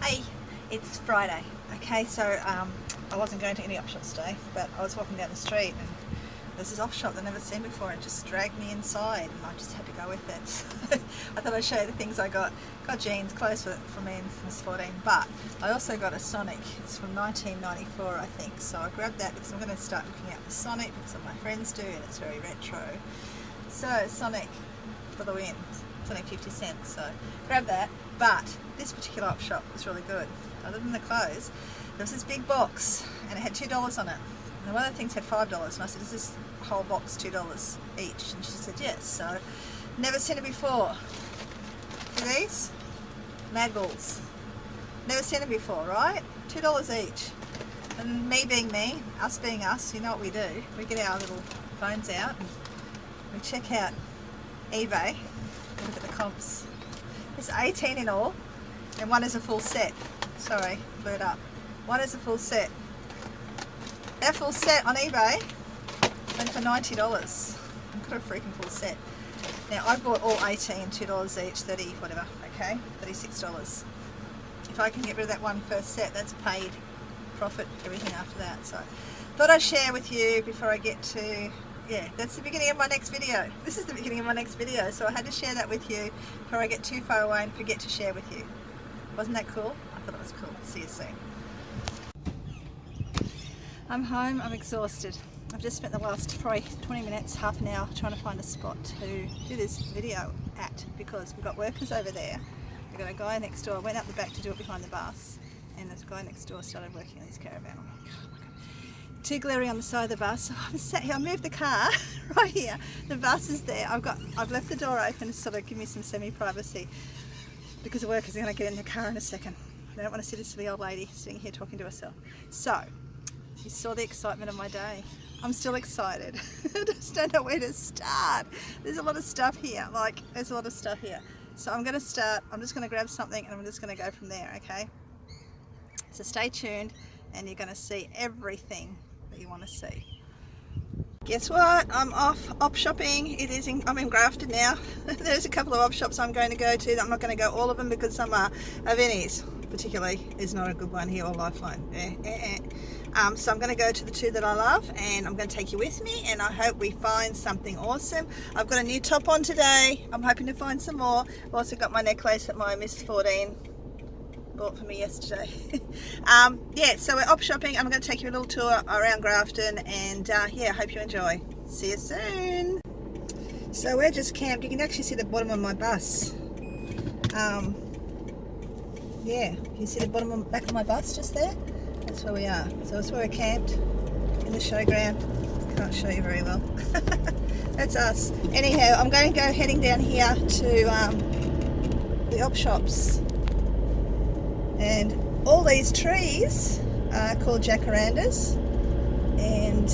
Hey, it's Friday. Okay, so I wasn't going to any op shops today, but I was walking down the street and there's this op shop that I've never seen before and it just dragged me inside and I just had to go with it. I thought I'd show you the things I got. Got jeans, clothes for me and Miss 14, but I also got a Sonic. It's from 1994, I think, so I grabbed that because I'm going to start looking out for Sonic because all my friends do and it's very retro. So Sonic for the win. It's only 50 cents, so grab that. But this particular op shop was really good. Other than the clothes, there was this big box and it had $2 on it. And one of the things had $5, and I said, "Is this whole box $2 each?" And she said yes. So never seen it before. See these? Mad Balls. Never seen it before, right? $2 each. And me being me, us being us, you know what we do? We get our little phones out and we check out eBay. Look at the comps. There's 18 in all, and one is a full set. Sorry, blew it up. One is a full set. That full set on eBay went for $90. I've got a freaking full set. Now I bought all 18, $2 each, 30, whatever, okay? $36. If I can get rid of that one first set, that's paid profit, everything after that. So thought I'd share with you before I get to, yeah, that's the beginning of my next video. This is the beginning of my next video, so I had to share that with you before I get too far away and forget to share with you. Wasn't that cool? I thought it was cool. See you soon. I'm home, I'm exhausted. I've just spent the last probably 20 minutes, half an hour trying to find a spot to do this video at because we've got workers over there. We've got a guy next door. I went up the back to do it behind the bus and this guy next door started working on his caravan. I'm like, oh my God. Too glary on the side of the bus. So I sat here, I moved the car right here. The bus is there. I've left the door open to sort of give me some semi-privacy because the workers are going to get in the car in a second. They don't want to see this silly old lady sitting here talking to herself. So, you saw the excitement of my day. I'm still excited. I just don't know where to start. There's a lot of stuff here. There's a lot of stuff here. So I'm going to start. I'm just going to grab something and I'm just going to go from there, okay? So stay tuned and you're going to see everything that you want to see. Guess what? I'm off op shopping. I'm in Grafton now. There's a couple of op shops I'm going to go to. I'm not going to go all of them because some are Vinnie's, particularly, is not a good one here, or Lifeline. So I'm going to go to the two that I love and I'm going to take you with me and I hope we find something awesome. I've got a new top on today. I'm hoping to find some more. I've also got my necklace that my Miss 14 bought for me yesterday. Yeah, so we're op shopping. I'm going to take you a little tour around Grafton and yeah, I hope you enjoy. See you soon. So we're just camped. You can actually see the bottom of my bus. Yeah, you can see the bottom of back of my bus just there. That's where we are. So that's where we're camped in the showground. Can't show you very well. That's us. Anyhow, I'm going to go heading down here to the op shops. And all these trees are called jacarandas. And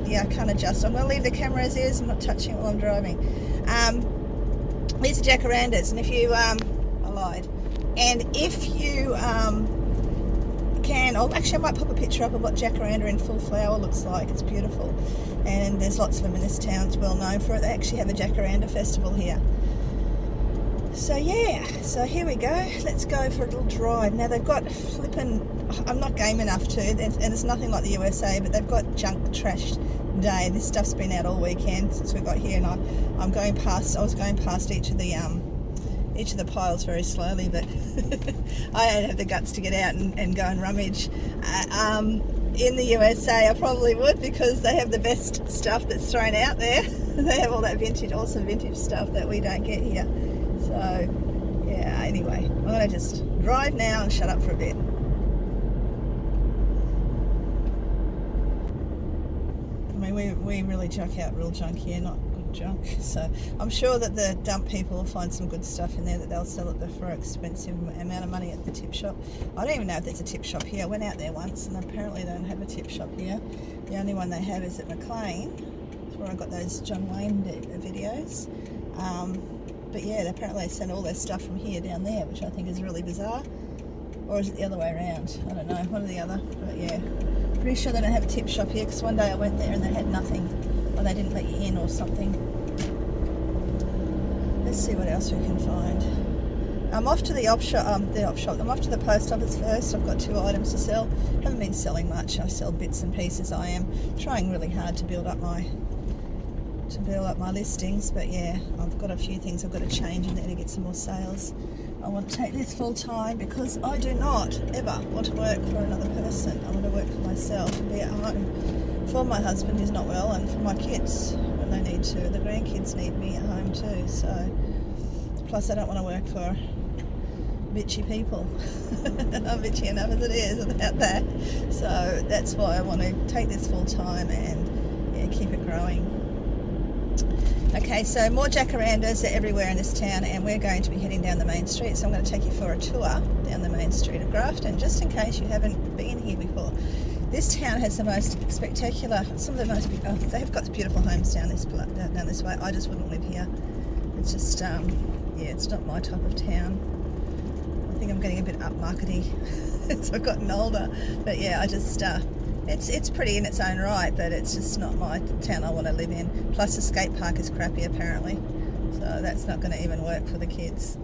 yeah, I can't adjust. I'm going to leave the camera as is. I'm not touching it while I'm driving. These are jacarandas. And if you, I lied. And if you actually I might pop a picture up of what jacaranda in full flower looks like. It's beautiful. And there's lots of them in this town. It's well known for it. They actually have a jacaranda festival here. So yeah, so here we go. Let's go for a little drive. Now they've got flipping, I'm not game enough to, and it's nothing like the USA, but they've got junk trash day. This stuff's been out all weekend since we got here, and I was going past each of the piles very slowly, but I don't have the guts to get out and go and rummage. In the USA I probably would because they have the best stuff that's thrown out there. They have all that awesome vintage stuff that we don't get here. So yeah, anyway, I'm going to just drive now and shut up for a bit. I mean, we really chuck out real junk here, not good junk. So I'm sure that the dump people will find some good stuff in there that they'll sell it for an expensive amount of money at the tip shop. I don't even know if there's a tip shop here. I went out there once and apparently they don't have a tip shop here. The only one they have is at McLean. That's where I got those John Wayne videos. But yeah, apparently they send all their stuff from here down there, which I think is really bizarre. Or is it the other way around? I don't know, one or the other. But yeah, pretty sure they don't have a tip shop here because one day I went there and they had nothing. Or they didn't let you in or something. Let's see what else we can find. I'm off to the op shop. I'm off to the post office first. I've got 2 items to sell. Haven't been selling much. I sell bits and pieces. I am trying really hard to build up my listings, but yeah, I've got a few things I've got to change in there to get some more sales. I want to take this full time because I do not ever want to work for another person. I want to work for myself and be at home for my husband who's not well, and for my kids when they need to. The grandkids need me at home too. So, plus I don't want to work for bitchy people. I'm bitchy enough as it is without that. So that's why I want to take this full time and yeah, keep it growing. Okay, so more jacarandas are everywhere in this town, and we're going to be heading down the main street, so I'm going to take you for a tour down the main street of Grafton, just in case you haven't been here before. This town has the most spectacular, some of the most, they have got beautiful homes down this way. I just wouldn't live here. It's just, yeah, it's not my type of town. I think I'm getting a bit upmarkety as I've gotten older, but yeah, I just, it's pretty in its own right, but it's just not my town I want to live in. Plus the skate park is crappy apparently, so that's not going to even work for the kids.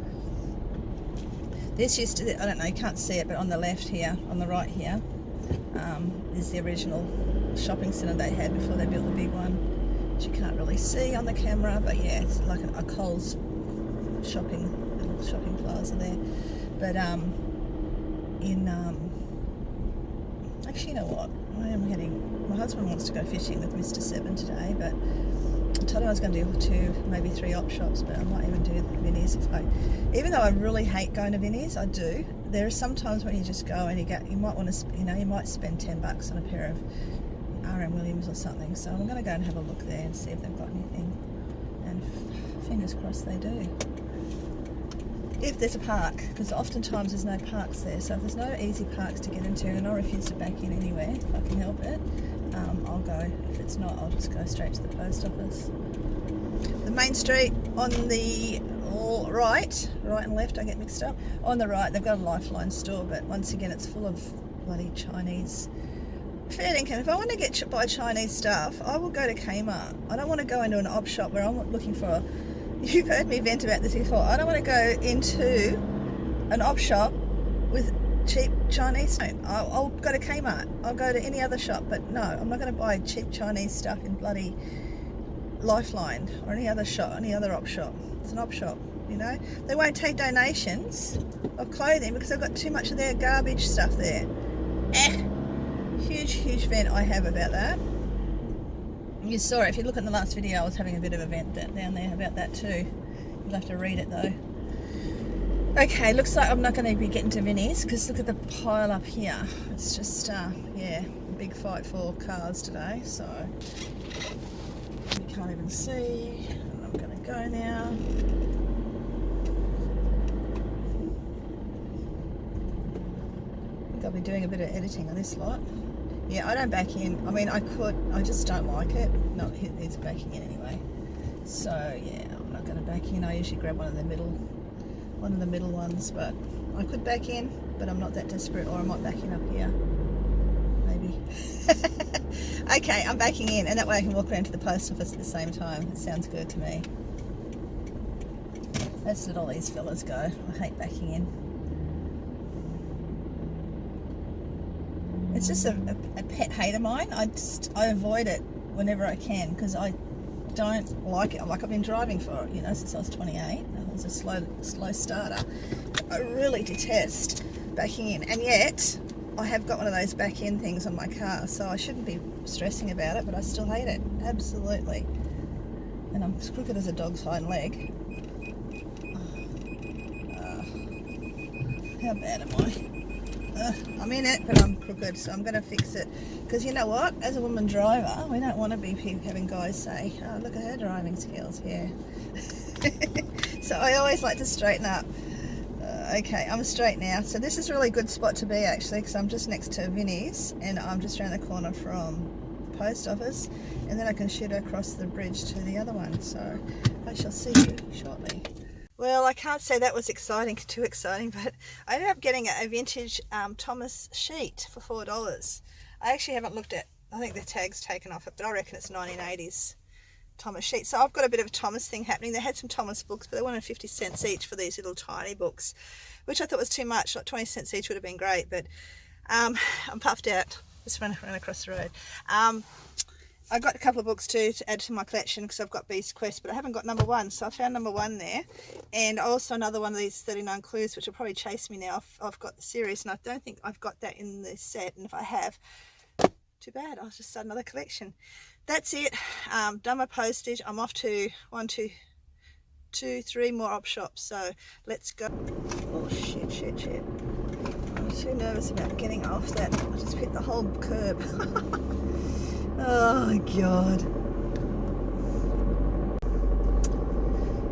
This used to, I don't know, you can't see it, but on the left here, on the right here, is the original shopping centre they had before they built the big one, which you can't really see on the camera, but yeah, it's like a Coles little shopping plaza there. But actually, you know what? My husband wants to go fishing with Mr. Seven today, but I told him I was going to do 2, maybe 3 op shops, but I might even do Vinnie's. Even though I really hate going to Vinnie's, I do. There are some times when you just go and you might want to, you might spend $10 on a pair of R.M. Williams or something. So I'm going to go and have a look there and see if they've got anything. And fingers crossed they do. If there's a park, because oftentimes there's no parks there, so if there's no easy parks to get into, and I refuse to back in anywhere if I can help it, I'll go. If it's not, I'll just go straight to the post office. The main street on the right and left, I get mixed up. On the right, they've got a Lifeline store, but once again, it's full of bloody Chinese. Fair income. If I want to buy Chinese stuff, I will go to Kmart. I don't want to go into an op shop where I'm looking for. You've heard me vent about this before. I don't want to go into an op shop with cheap Chinese stuff. I'll go to Kmart. I'll go to any other shop, but no, I'm not going to buy cheap Chinese stuff in bloody Lifeline or any other shop, any other op shop. It's an op shop, They won't take donations of clothing because they've got too much of their garbage stuff there. Huge vent I have about that. You saw it. If you look at the last video, I was having a bit of a vent down there about that too. You'll have to read it though. Okay, looks like I'm not going to be getting to Vinnie's because look at the pile up here. It's just, yeah, a big fight for cars today, so you can't even see. I'm going to go now. I think I'll be doing a bit of editing on this lot. Yeah, I don't back in. I mean, I could. I just don't like it. No, it's backing in anyway. So yeah, I'm not going to back in. I usually grab one of the middle ones, but I could back in, but I'm not that desperate. Or I might back in up here, maybe. Okay, I'm backing in, and that way I can walk around to the post office at the same time. It sounds good to me. Let's let all these fellas go. I hate backing in. It's just a pet hate of mine. I avoid it whenever I can because I don't like it. Like I've been driving for since I was 28. I was a slow starter. I really detest backing in, and yet I have got one of those back in things on my car, so I shouldn't be stressing about it, but I still hate it absolutely. And I'm as crooked as a dog's hind leg. How bad am I? I'm in it, but I'm crooked, so I'm going to fix it. Because you know what? As a woman driver, we don't want to be having guys say, oh, look at her driving skills. Yeah. So I always like to straighten up. Okay, I'm straight now. So this is a really good spot to be, actually, because I'm just next to Vinnie's, and I'm just around the corner from the post office, and then I can shoot across the bridge to the other one. So I shall see you shortly. Well, I can't say that was too exciting, but I ended up getting a vintage Thomas sheet for $4. I actually haven't looked at, I think the tag's taken off it, but I reckon it's 1980s Thomas sheets. So I've got a bit of a Thomas thing happening. They had some Thomas books, but they wanted 50 cents each for these little tiny books, which I thought was too much. Like 20 cents each would have been great, but I'm puffed out. Just ran across the road. I got a couple of books too to add to my collection because I've got Beast Quest, but I haven't got number 1, so I found number 1 there, and also another one of these 39 clues, which will probably chase me now. I've got the series, and I don't think I've got that in the set, and if I have, too bad. I'll just start another collection. That's it. Done my postage. I'm off to 1, 2, 2, 3 more op shops, so let's go. Oh shit. I'm too nervous about getting off that. I just hit the whole curb. Oh god.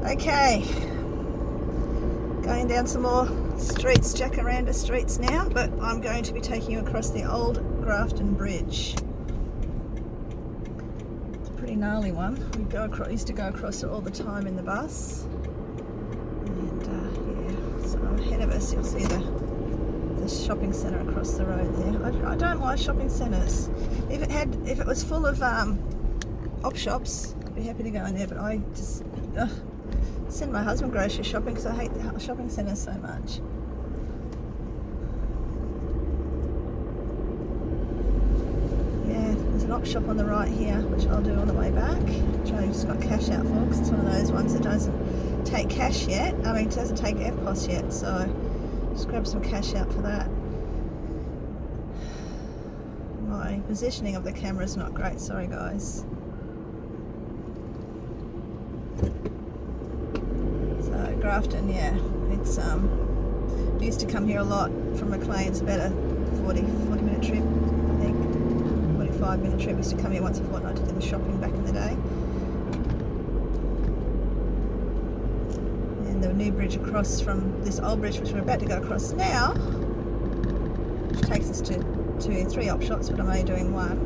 Okay, going down some more streets, Jacaranda streets now, but I'm going to be taking you across the old Grafton Bridge. It's a pretty gnarly one. We used to go across it all the time in the bus, and yeah, so ahead of us you'll see the shopping centre across the road there. I don't like shopping centres. If it was full of op shops, I'd be happy to go in there, but I just send my husband grocery shopping because I hate the shopping centres so much. Yeah, there's an op shop on the right here, which I'll do on the way back, which I just got cash out for because it's one of those ones that doesn't take cash yet. I mean, it doesn't take FPOS yet, so just grab some cash out for that. My positioning of the camera is not great, sorry guys. So Grafton, yeah, it's we used to come here a lot from McLean. It's about a 40 minute trip, I think, 45-minute trip. We used to come here once a fortnight to do the shopping back in the day. The new bridge across from this old bridge, which we're about to go across now, which takes us to 3 op shops, but I'm only doing 1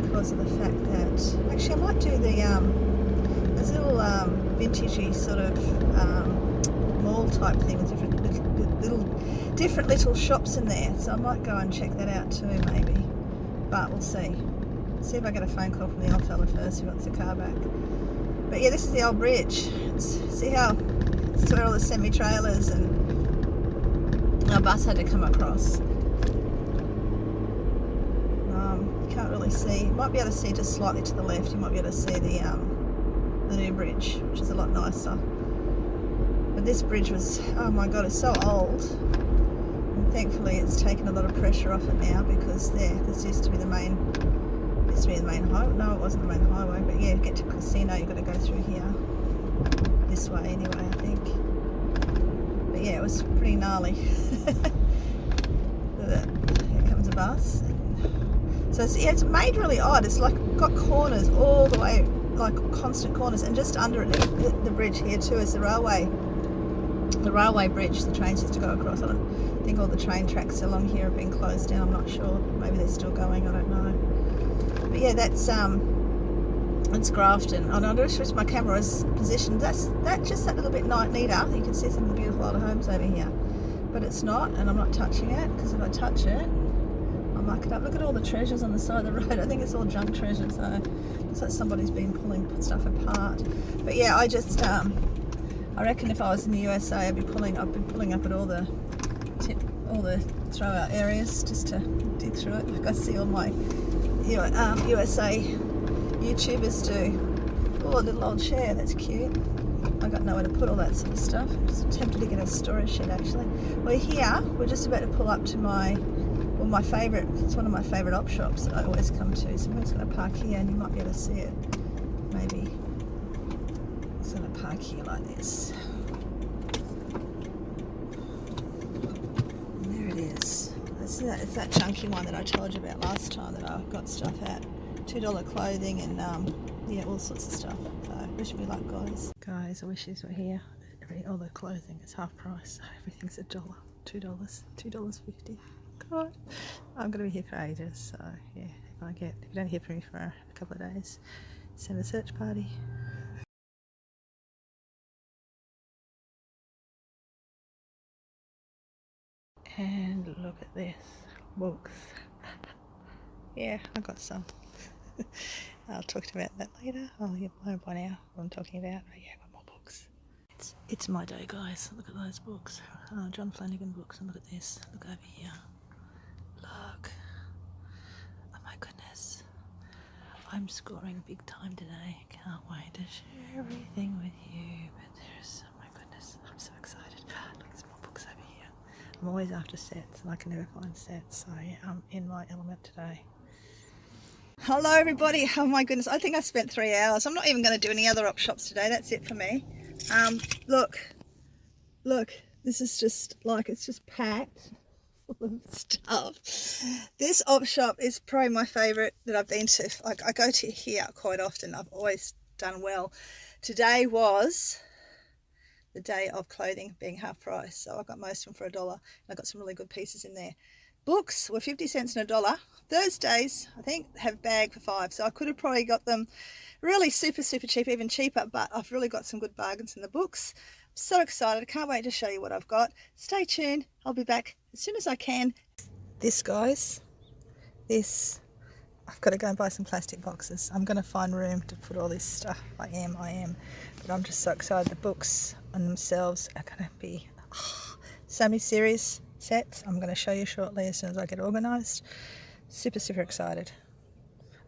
because of the fact that actually I might do there's a little vintagey sort of mall type thing with different little shops in there, so I might go and check that out too maybe, but we'll see if I get a phone call from the old fella first who wants the car back. But yeah, this is the old bridge. See how this is where all the semi-trailers and our bus had to come across. You can't really see. You might be able to see just slightly to the left. You might be able to see the new bridge, which is a lot nicer. But this bridge was, oh my god, it's so old. And thankfully, it's taken a lot of pressure off it now because this used to be the main. Used to be the main highway. No, it wasn't the main highway, but yeah, to get to Casino you've got to go through here. This way anyway, I think. But yeah, it was pretty gnarly. Here comes a bus. So yeah, it's made really odd. It's like got corners all the way, like constant corners, and just under it, the bridge here too is the railway bridge. The trains used to go across. I don't think all the train tracks along here have been closed down. I'm not sure. Maybe they're still going. I don't know. But yeah, that's Grafton. And I just wish my camera was positioned. That's just that little bit neater. You can see some of the beautiful old homes over here, but it's not, and I'm not touching it because if I touch it, I'll muck it up. Look at all the treasures on the side of the road. I think it's all junk treasures. So looks like somebody's been pulling stuff apart. But yeah, I just I reckon if I was in the USA, I'd be pulling up at all the throw-out areas just to dig through it. Like I see all my USA YouTubers do. Oh, a little old chair, that's cute. I got nowhere to put all that sort of stuff. I'm just tempted to get a storage shed actually. We're here, we're just about to pull up to my favourite, it's one of my favourite op shops that I always come to. So I'm just going to park here and you might be able to see it. Maybe. I'm just going to park here like this. And there it is. It's that chunky one that I told you about last time that I got stuff at. $2 clothing and yeah, all sorts of stuff. So wish me luck, guys. Guys, I wish these were here. All the clothing is half price. So everything's $1, $2.50. God, I'm gonna be here for ages. So yeah, if you don't hear from me for a couple of days, send a search party. And look at this, books. Yeah, I got some. I'll talk to you about that later. Oh, you know by now what I'm talking about. Oh, yeah, got more books. It's my day, guys. Look at those books. John Flanagan books, and look at this. Look over here. Look. Oh my goodness. I'm scoring big time today. Can't wait to share everything with you. But there's, oh my goodness, I'm so excited. Look, there's more books over here. I'm always after sets and I can never find sets. So yeah, I'm in my element today. Hello everybody. Oh my goodness, I think I spent 3 hours. I'm not even going to do any other op shops today. That's it for me. Look, this is just like, it's just packed full of stuff. This op shop is probably my favorite that I've been to. Like, I go to here quite often. I've always done well. Today was the day of clothing being half price, so I got most of them for $1. I got some really good pieces in there. Books were 50 cents and $1. Thursdays, I think, have bag for $5, so I could have probably got them really super cheap, even cheaper, but I've really got some good bargains in the books. I'm so excited. I can't wait to show you what I've got. Stay tuned. I'll be back as soon as I can. This, guys, I've got to go and buy some plastic boxes. I'm going to find room to put all this stuff. I am, but I'm just so excited. The books on themselves are going to be semi-serious sets. I'm going to show you shortly as soon as I get organised. Super excited.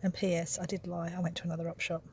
And P.S. I did lie, I went to another op shop.